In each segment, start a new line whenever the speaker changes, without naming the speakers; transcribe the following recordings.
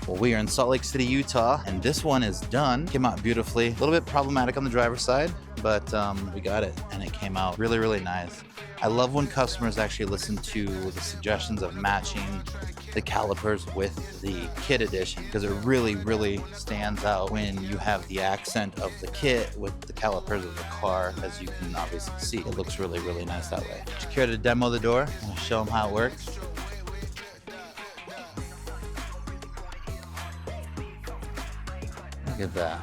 Well, we are in Salt Lake City, Utah, and this one is done. Came out beautifully. A little bit problematic on the driver's side, but we got it, and it came out really, really nice. I love when customers actually listen to the suggestions of matching the calipers with the kit edition, because it really, really stands out when you have the accent of the kit with the calipers of the car, as you can obviously see. It looks really, really nice that way. Just care to demo the door and show them how it works? Look at that.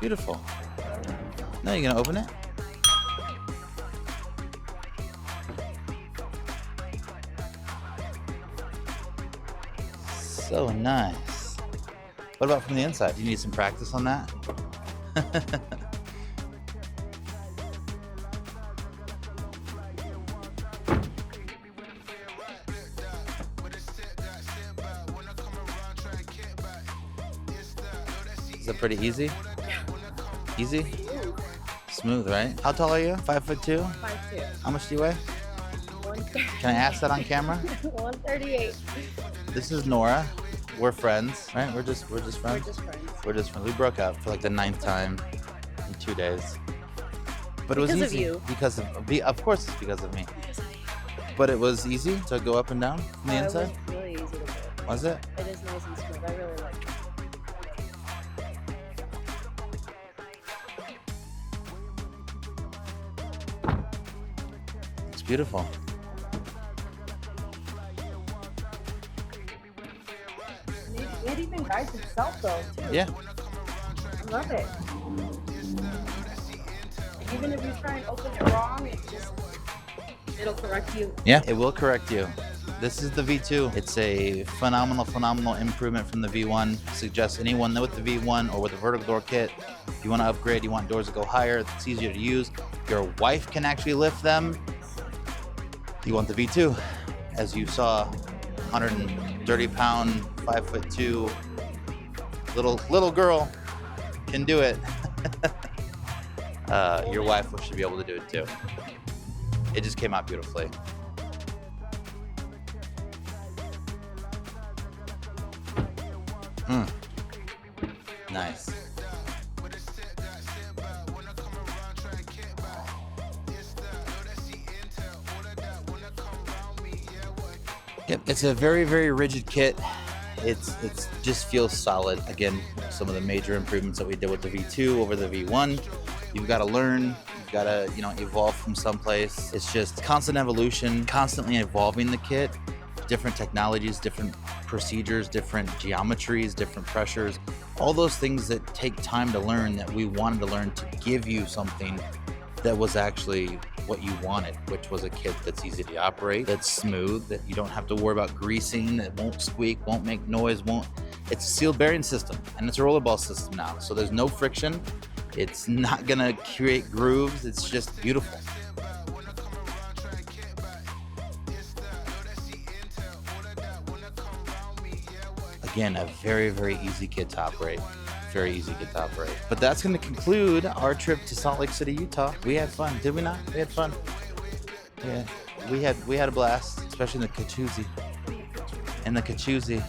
Beautiful. Now you're gonna open it? So nice. What about from the inside? Do you need some practice on that? Is that pretty easy? Easy? Smooth, right? How tall are you? 5'2"?
5'2".
How much do you weigh? Can I ask that on camera?
138.
This is Nora. We're friends, right? We're just friends.
We're just friends.
We're just friends. We broke up for like the 9th time in 2 days. But it was
Because of
easy.
you.
Because of course it's because of me. But it was easy to go up and down from the inside?
It was really easy to do.
Was it?
It is nice and smooth. I really like it.
It's beautiful.
It even guides itself though, too.
Yeah.
I love it. Even if you try and open it wrong, it'll correct you.
Yeah, it will correct you. This is the V2. It's a phenomenal improvement from the V1. Suggest anyone with the V1 or with the vertical door kit, if you want to upgrade, you want doors to go higher, it's easier to use. Your wife can actually lift them. You want the V2. As you saw, 130-pound, 5'2" little girl can do it. Your wife should be able to do it too. It just came out beautifully. Nice. Yep, it's a very, very rigid kit. It's just feels solid. Again, some of the major improvements that we did with the V2 over the V1. You've got to learn. You've got to, evolve from someplace. It's just constant evolution, constantly evolving the kit. Different technologies, different procedures, different geometries, different pressures. All those things that take time to learn, that we wanted to learn to give you something that was actually what you wanted, which was a kit that's easy to operate, that's smooth, that you don't have to worry about greasing, that won't squeak, won't make noise, it's a sealed bearing system, and it's a rollerball system now, so there's no friction. It's not gonna create grooves. It's just beautiful. Again, a very, very easy kit to operate. Very easy kit to operate. But that's going to conclude our trip to Salt Lake City, Utah. We had fun, did we not? We had fun. Yeah, we had a blast, especially in the jacuzzi. In the jacuzzi.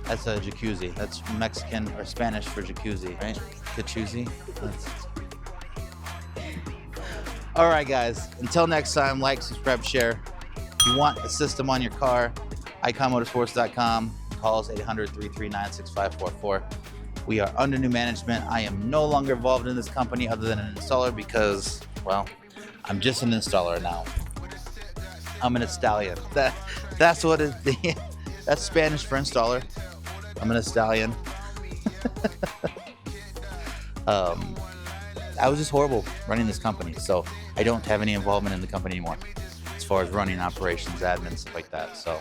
That's a jacuzzi. That's Mexican or Spanish for jacuzzi, right? Jacuzzi. All right, guys. Until next time, like, subscribe, share. If you want a system on your car, eikonmotorsports.com. Call us 800-339-6544. We are under new management. I am no longer involved in this company other than an installer because, well, I'm just an installer now. I'm an stallion. That's what it is. That's Spanish for installer. I'm an stallion. I was just horrible running this company, so I don't have any involvement in the company anymore as far as running operations, admin, stuff like that. So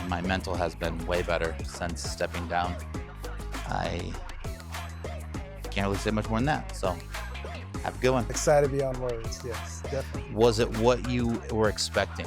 my mental has been way better since stepping down. I can't really say much more than that, so have a good one.
Excited beyond words, yes, definitely.
Was it what you were expecting?